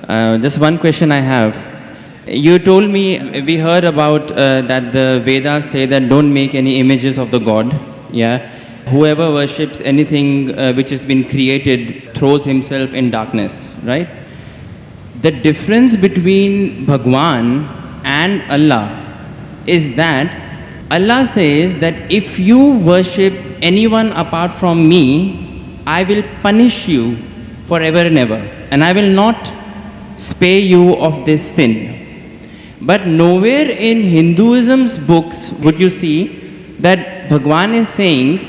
Just one question I have. You told me, we heard about that the Vedas say that don't make any images of the God. Yeah. Whoever worships anything which has been created throws himself in darkness, right? The difference between Bhagwan and Allah is that Allah says that if you worship anyone apart from me, I will punish you forever and ever, and I will not spare you of this sin. But nowhere in Hinduism's books would you see that Bhagwan is saying,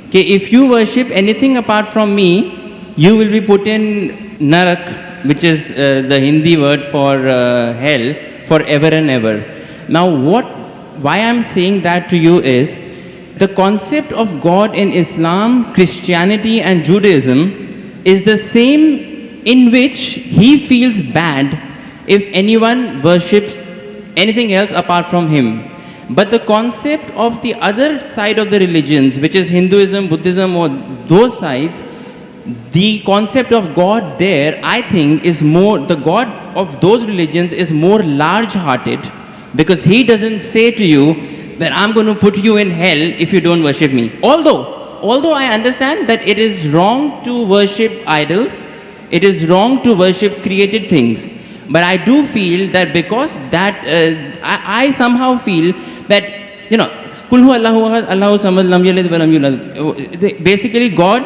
okay, if you worship anything apart from me, you will be put in Narak, which is the Hindi word for hell, forever and ever. Now why I'm saying that to you is, the concept of God in Islam, Christianity and Judaism is the same, in which he feels bad if anyone worships anything else apart from him. But the concept of the other side of the religions, which is Hinduism, Buddhism, or those sides, the concept of God there, I think, is more, the God of those religions is more large-hearted, because he doesn't say to you that I'm going to put you in hell if you don't worship me. Although I understand that it is wrong to worship idols, it is wrong to worship created things. But I do feel that because that, I somehow feel that, you know, Kulhu Allahu Ahad, Allahu Samad, Lam Yalid wa Lam Yulad. Basically, God,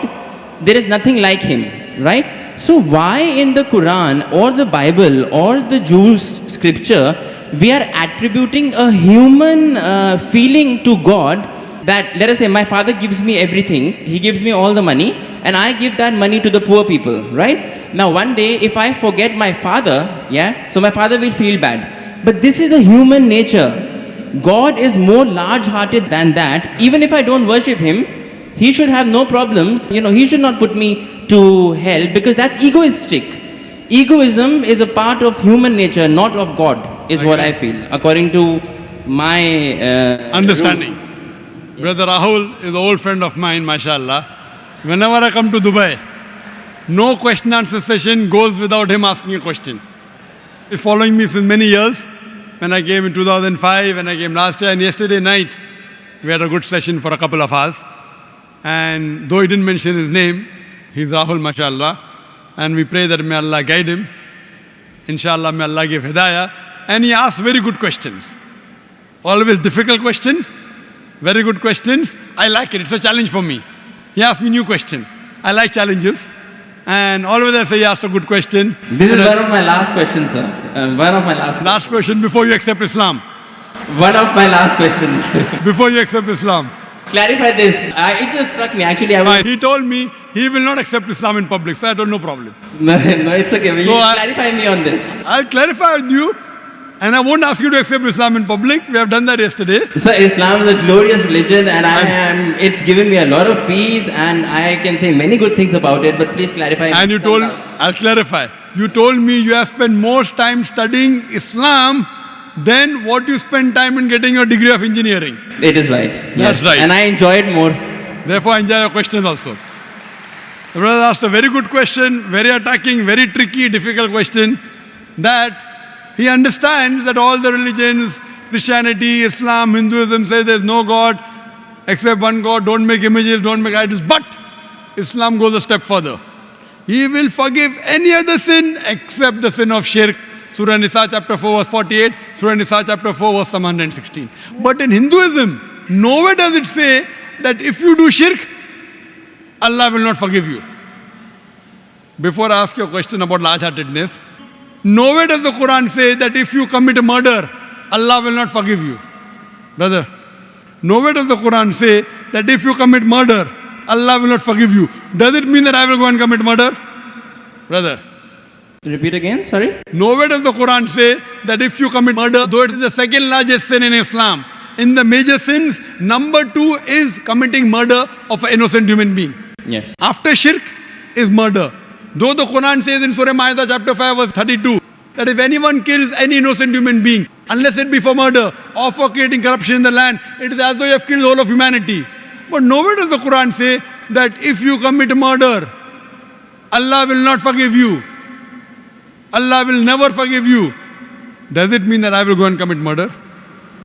there is nothing like him, right? So why in the Quran or the Bible or the Jews' scripture, we are attributing a human feeling to God, that, let us say, my father gives me everything, he gives me all the money, and I give that money to the poor people, right? Now one day, if I forget my father, yeah, so my father will feel bad. But this is the human nature. God is more large-hearted than that. Even if I don't worship him, he should have no problems. You know, he should not put me to hell, because that's egoistic. Egoism is a part of human nature, not of God, is what I feel, according to my understanding. Brother Rahul is an old friend of mine, mashallah. Whenever I come to Dubai, no question answer session goes without him asking a question. He's following me since many years. When I came in 2005, when I came last year, and yesterday night, we had a good session for a couple of hours. And though he didn't mention his name, he's Rahul, mashallah. And we pray that may Allah guide him. Inshallah, may Allah give hidayah. And he asks very good questions. Always difficult questions, very good questions. I like it. It's a challenge for me. He asked me new question. I like challenges. And always I say he asked a good question. This is one of my last questions, sir. One of my last Last question before you accept Islam. One of my last questions. Before you accept Islam. Clarify this. It just struck me. Actually, He told me he will not accept Islam in public, so I don't know problem. No, it's okay. Will you clarify me on this? I'll clarify with you, and I won't ask you to accept Islam in public. We have done that yesterday. Sir, Islam is a glorious religion, and it's given me a lot of peace, and I can say many good things about it, but please clarify. And you told, I'll clarify. You told me you have spent more time studying Islam than what you spend time in getting your degree of engineering. It is right. That's right. And I enjoy it more. Therefore, I enjoy your questions also. The brother asked a very good question, very attacking, very tricky, difficult question, that he understands that all the religions, Christianity, Islam, Hinduism, say there's no God except one God, don't make images, don't make idols. But Islam goes a step further. He will forgive any other sin except the sin of shirk. Surah Nisa chapter 4 verse 48, Surah Nisa chapter 4 verse 116. But in Hinduism, nowhere does it say that if you do shirk, Allah will not forgive you. Before I ask you a question about large-heartedness, nowhere does the Quran say that if you commit a murder, Allah will not forgive you. Brother, nowhere does the Quran say that if you commit murder, Allah will not forgive you. Does it mean that I will go and commit murder? Brother. Repeat again, sorry? Nowhere does the Quran say that if you commit murder, though it is the second largest sin in Islam, in the major sins, number 2 is committing murder of an innocent human being. Yes. After shirk is murder. Though the Quran says in Surah Ma'idah chapter 5 verse 32, that if anyone kills any innocent human being, unless it be for murder or for creating corruption in the land, it is as though you have killed the whole of humanity. But nowhere does the Quran say that if you commit murder, Allah will not forgive you. Allah will never forgive you. Does it mean that I will go and commit murder?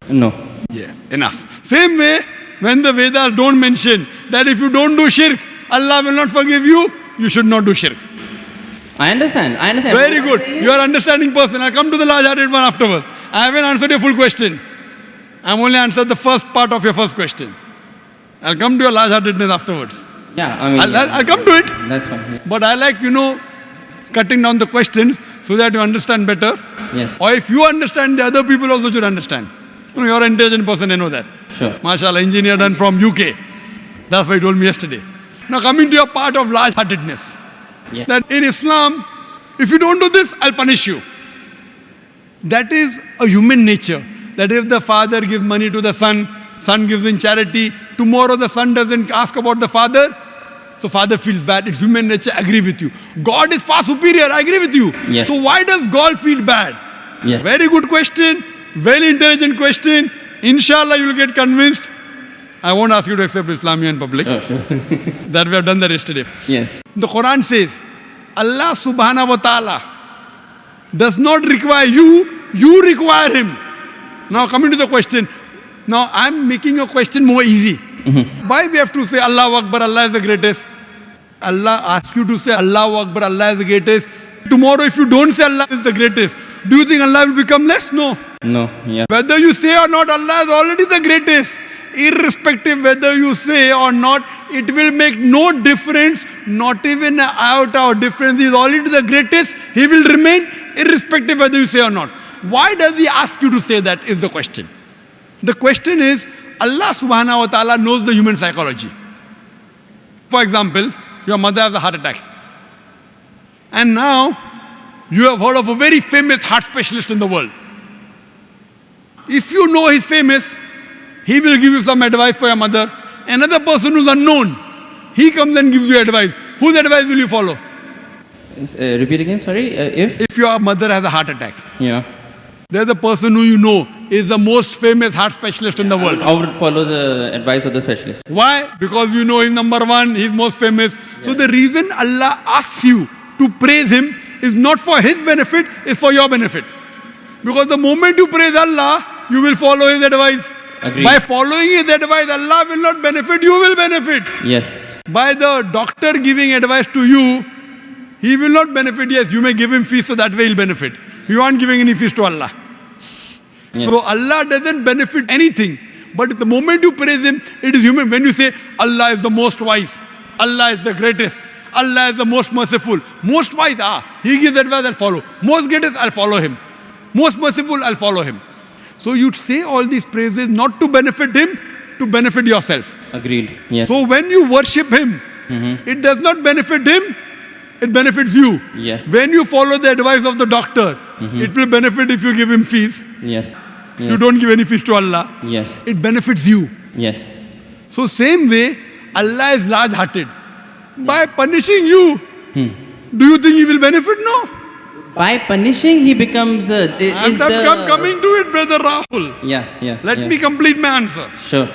No. Yeah, enough. Same way, when the Vedas don't mention that if you don't do shirk, Allah will not forgive you, you should not do shirk. I understand. Very good. You are an understanding person. I'll come to the large-hearted one afterwards. I haven't answered your full question. I've only answered the first part of your first question. I'll come to your large-heartedness afterwards. Yeah, I mean. I'll come to it. That's fine. But I like, cutting down the questions so that you understand better. Yes. Or if you understand, the other people also should understand. You're an intelligent person, I know that. Sure. MashaAllah, engineer done from UK. That's what he told me yesterday. Now coming to your part of large-heartedness. Yeah. That in Islam, if you don't do this, I'll punish you. That is a human nature. That if the father gives money to the son gives in charity, tomorrow the son doesn't ask about the father, so father feels bad. It's human nature, I agree with you. God is far superior, I agree with you. Yes. So why does God feel bad? Yes. Very good question, very intelligent question. Inshallah, you will get convinced. I won't ask you to accept Islam in public. Oh, sure. That we have done that yesterday. Yes. The Quran says, Allah subhanahu wa ta'ala does not require you, you require him. Now coming to the question. Now I'm making your question more easy. Mm-hmm. Why we have to say Allahu Akbar, Allah is the greatest? Allah asks you to say Allahu Akbar, Allah is the greatest. Tomorrow if you don't say Allah is the greatest, do you think Allah will become less? No. No. Yeah. Whether you say or not, Allah is already the greatest. Irrespective whether you say or not, it will make no difference, not even an iota of difference. He is already the greatest. He will remain irrespective whether you say or not. Why does he ask you to say that is the question. The question is, Allah subhanahu wa ta'ala knows the human psychology. For example, your mother has a heart attack. And now, you have heard of a very famous heart specialist in the world. If you know he's famous, he will give you some advice for your mother. Another person who's unknown, he comes and gives you advice. Whose advice will you follow? Repeat again, sorry. If your mother has a heart attack, Yeah. there's a person who you know is the most famous heart specialist in the world. I would follow the advice of the specialist. Why? Because you know he's number one, he's most famous. So the reason Allah asks you to praise him is not for his benefit, it's for your benefit. Because the moment you praise Allah, you will follow his advice. Agreed. By following his advice, Allah will not benefit, you will benefit. Yes. By the doctor giving advice to you, he will not benefit. Yes, you may give him fees, so that way he'll benefit. You aren't giving any fees to Allah. Yes. So Allah doesn't benefit anything. But the moment you praise him, it is human. When you say, Allah is the most wise, Allah is the greatest, Allah is the most merciful. Most wise, he gives advice, I'll follow. Most greatest, I'll follow him. Most merciful, I'll follow him. So you say all these praises not to benefit him, to benefit yourself. Agreed. Yes. So when you worship him, it does not benefit him, it benefits you. Yes. When you follow the advice of the doctor, it will benefit if you give him fees. Yes. You don't give any fees to Allah. Yes. It benefits you. Yes. So same way, Allah is large-hearted. By punishing you, do you think he will benefit? No. By punishing, he becomes I'm coming to it, brother Rahul. Yeah. Let me complete my answer. Sure.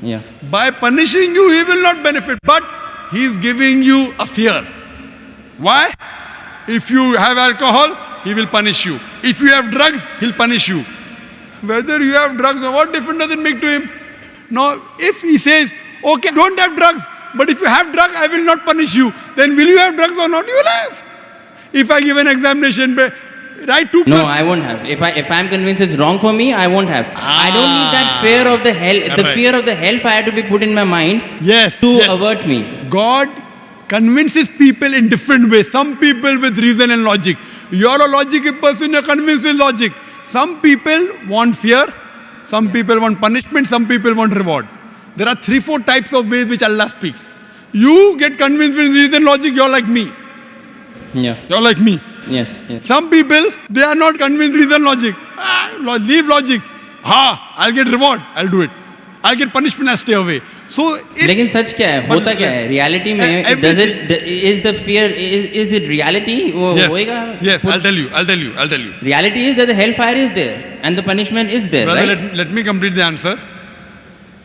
Yeah. By punishing you, he will not benefit, but he is giving you a fear. Why? If you have alcohol, he will punish you. If you have drugs, he'll punish you. Whether you have drugs or what difference does it make to him? Now, if he says, okay, don't have drugs, but if you have drugs, I will not punish you, then will you have drugs or not? You will have. If I give an examination, write 2. No, I won't have. If I'm convinced it's wrong for me, I won't have. I don't need that fear of the hell. The Right. fear of the hellfire to be put in my mind Yes. to yes. avert me. God convinces people in different ways. Some people with reason and logic. You're a logical person, you're convinced with logic. Some people want fear, some people want punishment, some people want reward. There are 3-4 types of ways which Allah speaks. You get convinced with reason and logic, you're like me. Yeah. You're like me. Yes. Some people, they are not convinced with reason logic. Leave logic. I'll get reward, I'll do it. I'll get punishment, I'll stay away. So if लेकिन सच क्या है होता क्या है reality में is the fear is it reality वो होएगा Yes, I'll tell you. Reality is that the hellfire is there and the punishment is there, Brother, right? let me complete the answer.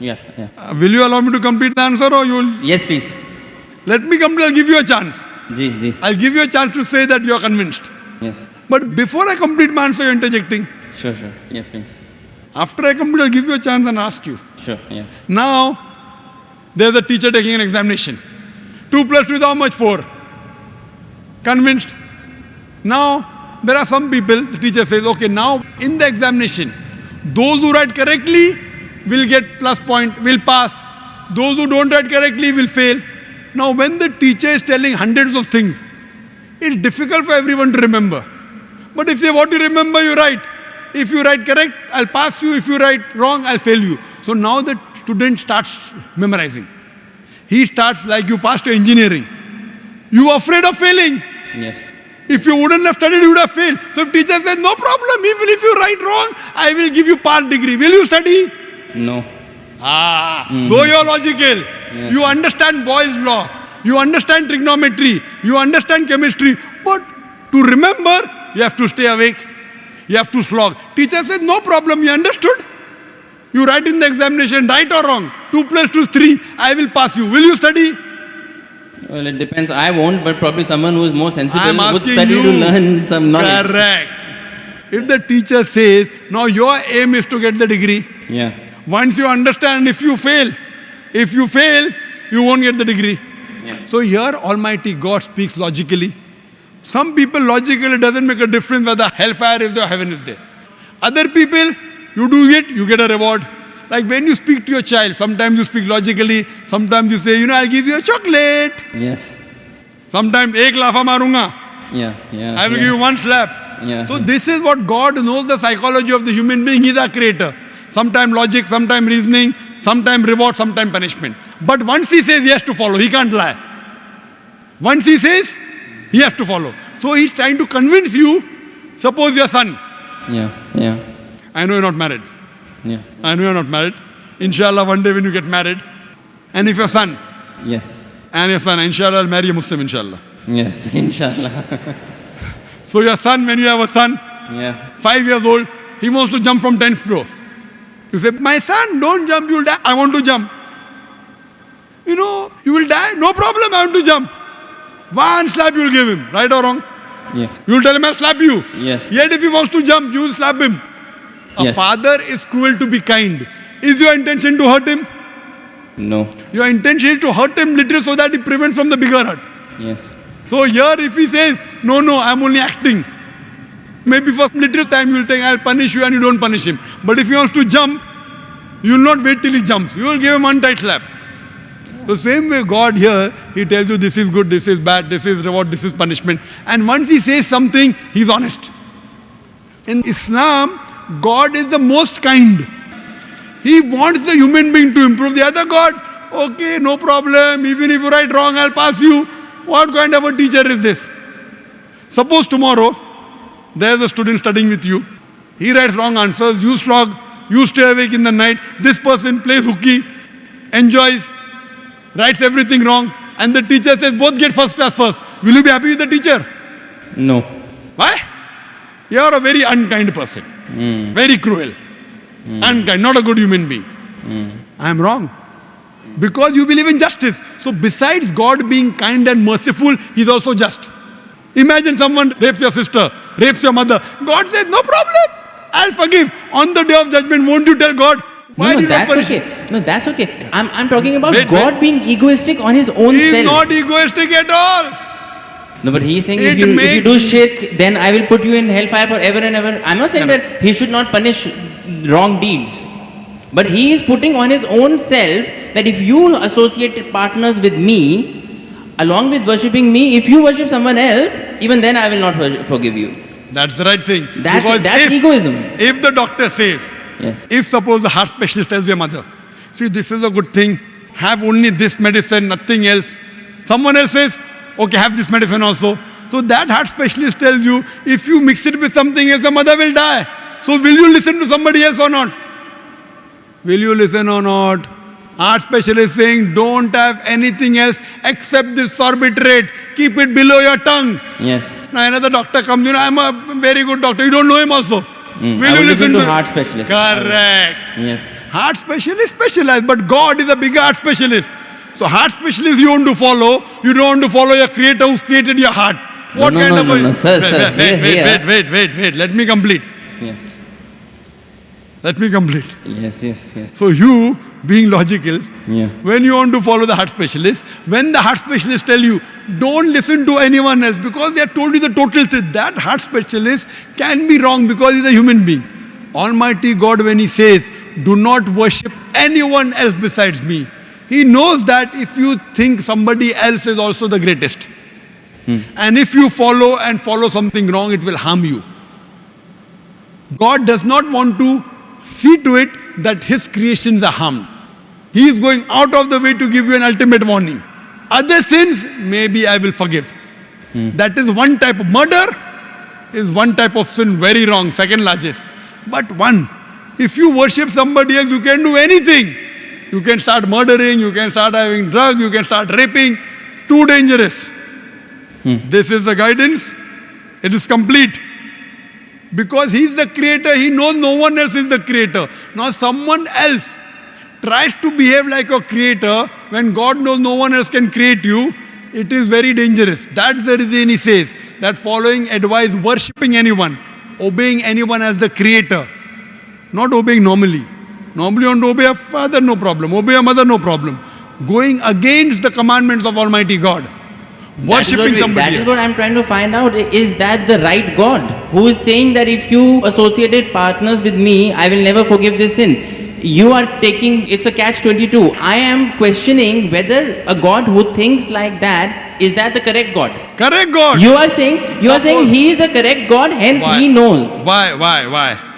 Yeah. Will you allow me to complete the answer or you will? Yes, please. Let me complete, I'll give you a chance. Ji, ji. I'll give you a chance to say that you're convinced. Yes. But before I complete my answer, you're interjecting. Sure, sure. Yeah, please. After I complete, I'll give you a chance and ask you. Sure, yeah. Now, there's a teacher taking an examination. 2 plus 2 is how much? 4. Convinced? Now, there are some people, the teacher says, okay, now in the examination, those who write correctly will get plus point, will pass. Those who don't write correctly will fail. Now, when the teacher is telling hundreds of things, it's difficult for everyone to remember. But if you want to remember, you write. If you write correct, I'll pass you. If you write wrong, I'll fail you. So now the student starts memorizing. He starts like you passed your engineering. You are afraid of failing. Yes. If you wouldn't have studied, you would have failed. So if teacher says, no problem, even if you write wrong, I will give you part degree. Will you study? No. Though you're logical, Yeah. you understand Boyle's law, you understand trigonometry, you understand chemistry, but to remember, you have to stay awake, you have to slog. Teacher says, no problem, you understood? You write in the examination, right or wrong, 2 plus 2 is 3, I will pass you. Will you study? Well, it depends. I won't, but probably someone who is more sensible I'm would asking study you. to learn some knowledge. Correct. If the teacher says, now your aim is to get the degree, Yeah. once you understand, if you fail, you won't get the degree. Yeah. So here Almighty God speaks logically. Some people logically it doesn't make a difference whether hellfire is there or heaven is there. Other people, you do it, you get a reward. Like when you speak to your child, sometimes you speak logically, sometimes you say, I'll give you a chocolate. Yes. Sometimes, ek lafa marunga. Yeah. Yeah. I will yeah. give you one slap. Yeah. So this is what God knows the psychology of the human being. He is our creator. Sometimes logic, sometimes reasoning, sometimes reward, sometimes punishment. But once he says he has to follow, he can't lie. Once he says, he has to follow. So he's trying to convince you, suppose your son. Yeah. Yeah. I know you're not married. Yeah. I know you're not married. Inshallah, one day when you get married, and if your son, Yes. inshallah, will marry a Muslim, inshallah. Yes. Inshallah. So your son, when you have a son, Yeah. 5 years old, he wants to jump from 10th floor. You say, my son, don't jump, you'll die. I want to jump. You will die. No problem, I want to jump. One slap you will give him, right or wrong? Yes. You will tell him, I'll slap you. Yes. Yet if he wants to jump, you will slap him. A Yes. father is cruel to be kind. Is your intention to hurt him? No. Your intention is to hurt him little so that he prevents from the bigger hurt. Yes. So here if he says, no, I'm only acting. Maybe for little time you will think, I'll punish you and you don't punish him. But if he wants to jump, you will not wait till he jumps. You will give him one tight slap. The same way God here, he tells you this is good, this is bad, this is reward, this is punishment. And once he says something, he's honest. In Islam, God is the most kind. He wants the human being to improve. The other God, okay, no problem. Even if you write wrong, I'll pass you. What kind of a teacher is this? Suppose tomorrow, there's a student studying with you. He writes wrong answers. You slog. You stay awake in the night. This person plays hooky, enjoys, writes everything wrong. And the teacher says, both get first class first. Will you be happy with the teacher? No. Why? You are a very unkind person. Very cruel. Unkind, not a good human being. I am wrong. Because you believe in justice. So besides God being kind and merciful, He is also just. Imagine someone rapes your sister, rapes your mother. God says, no problem. I'll forgive. On the day of judgment, won't you tell God, why No, did you not that's punish okay. No, that's okay. I'm talking about Wait, God wait. being egoistic on his own He is self. not egoistic at all. No, but he's saying It if you makes- do shirk, then I will put you in hellfire forever and ever. I'm not saying No, no. that he should not punish wrong deeds. But he is putting on his own self that if you associate partners with me, along with worshipping me, if you worship someone else, even then I will not forgive you. That's the right thing. That's Because egoism. If the doctor says, Yes. if suppose the heart specialist tells your mother, see, this is a good thing, have only this medicine, nothing else. Someone else says, okay, have this medicine also. So that heart specialist tells you, if you mix it with something else, the mother will die. So will you listen to somebody else or not? Will you listen or not? Heart specialist saying, don't have anything else except this sorbitrate. Keep it below your tongue. Yes. Now another doctor comes, I'm a very good doctor. You don't know him also. I will listen to heart specialist. Correct. Yes. Heart specialist specialized, but God is a bigger heart specialist. So heart specialist you want to follow, you don't want to follow your creator who's created your heart. What No, kind no, of no, a... no, sir, sir, Wait. Let me complete. Yes. Let me complete. Yes. So you, being logical, Yeah. when you want to follow the heart specialist, when the heart specialist tell you, don't listen to anyone else because they have told you the total truth, that heart specialist can be wrong because he's a human being. Almighty God, when he says, do not worship anyone else besides me, he knows that if you think somebody else is also the greatest, and if you follow something wrong, it will harm you. God does not want to see to it that his creations are harmed. He is going out of the way to give you an ultimate warning. Other sins, maybe I will forgive. That is one type of murder, is one type of sin, very wrong, second largest. But one, if you worship somebody else, you can do anything. You can start murdering, you can start having drugs, you can start raping. It's too dangerous. This is the guidance. It is complete. Because he is the creator, he knows no one else is the creator. Now someone else tries to behave like a creator when God knows no one else can create you. It is very dangerous. That's the reason he says that following advice, worshipping anyone, obeying anyone as the creator, not obeying normally. Normally you want to obey a father, no problem. Obey a mother, no problem. Going against the commandments of Almighty God. Worshipping somebody That is else. what I'm trying to find out. Is that the right God who is saying that if you associated partners with me, I will never forgive this sin? You are taking, it's a catch-22. I am questioning whether a God who thinks like that, is that the correct God? Correct God. You are saying he is the correct God, hence Why? he knows. Why?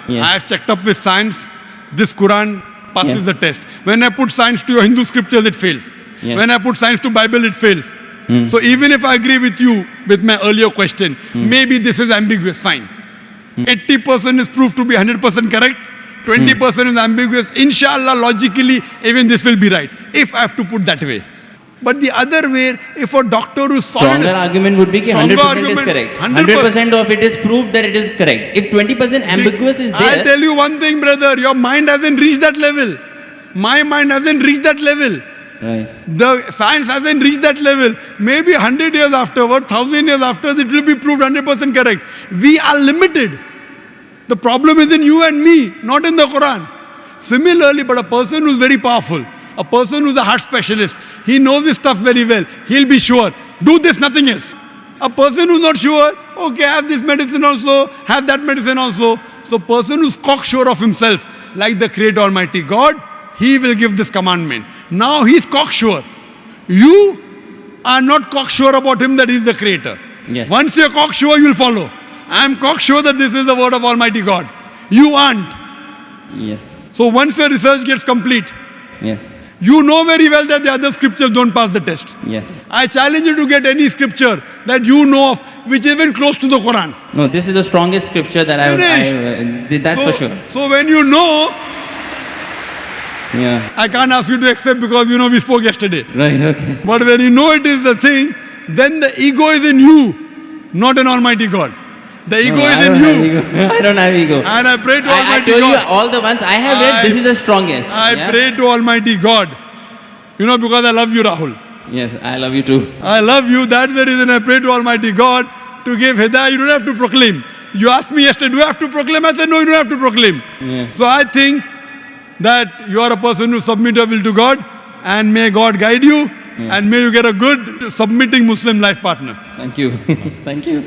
Yes. I have checked up with science. This Quran passes Yes. the test. When I put science to your Hindu scriptures, it fails. Yes. When I put science to Bible, it fails. So even if I agree with you with my earlier question, maybe this is ambiguous, fine. 80% is proved to be 100% correct. 20% is ambiguous. Inshallah, logically, even this will be right. If I have to put that way. But the other way, if a doctor who is solid... Stronger argument would be that 100% is argument, correct. 100% 100% of it is proved that it is correct. If 20% ambiguous is I'll there, tell you one thing, brother. Your mind hasn't reached that level. My mind hasn't reached that level. right. The science hasn't reached that level. Maybe 100 years afterward, 1000 years after, it will be proved 100% correct. We are limited. The problem is in you and me, not in the Quran. Similarly, but a person who's very powerful, a person who's a heart specialist, he knows his stuff very well. He'll be sure. Do this, nothing else. A person who's not sure, okay, have this medicine also, have that medicine also. So person who's cocksure of himself, like the Creator Almighty God, he will give this commandment. Now he's cocksure. You are not cocksure about him that he's the Creator. Yes. Once you're cocksure, you'll follow. I am cocksure that this is the word of Almighty God. You aren't. Yes. So once your research gets complete, Yes. you know very well that the other scriptures don't pass the test. Yes. I challenge you to get any scripture that you know of which is even close to the Quran. No, this is the strongest scripture that that's so, for sure. So when you know, Yeah. I can't ask you to accept because you know we spoke yesterday. Right, okay. But when you know it is the thing, then the ego is in you, not in Almighty God. The ego No, is I in don't have you. ego. I don't have ego. And I pray to I Almighty told you God. all the ones I have read, this is the strongest. I Yeah? pray to Almighty God. You know, because I love you, Rahul. Yes, I love you too. I love you. That's the reason I pray to Almighty God to give hidayah. You don't have to proclaim. You asked me yesterday, do I have to proclaim? I said, no, you don't have to proclaim. Yeah. So I think that you are a person who submit your will to God, and may God guide you, and may you get a good submitting Muslim life partner. Thank you. Thank you.